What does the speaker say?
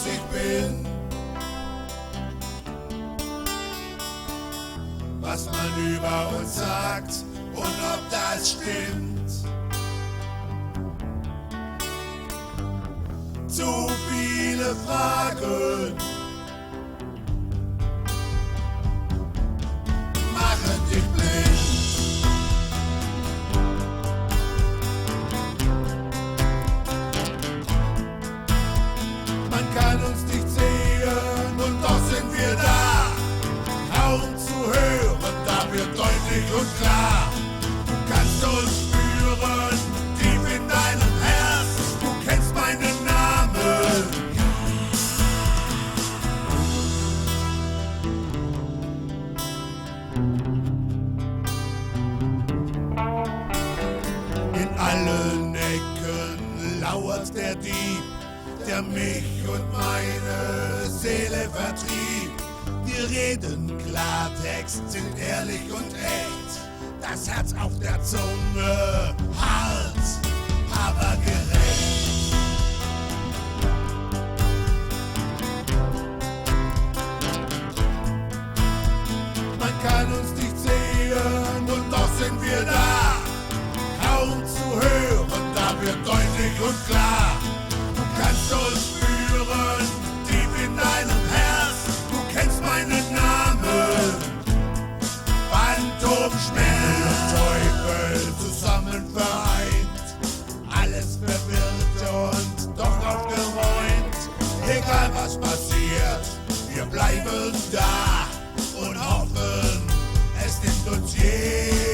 was ich bin. Was man über uns sagt und ob das stimmt. Zu viele Fragen machen dich blind. Man kann uns nicht sehen und doch sind wir da. Kaum zu hören, da wird deutlich und klar. Du kannst uns spüren, tief in deinem Herz. Du kennst meinen Namen. In allen Ecken lauert der Dieb, der mich und meine Seele vertrieb. Wir reden Klartext, sind ehrlich und echt. Das Herz auf der Zunge, hart, aber gerecht. Man kann uns nicht sehen und doch sind wir da. Kaum zu hören, da wird deutlich und klar. Du kannst uns spüren, tief in deinem Herz. Du kennst meinen Namen. Phantomschmerz und Teufel zusammen vereint. Alles verwirrt und doch aufgeräumt. Egal was passiert, wir bleiben da und hoffen, es nimmt uns jeder.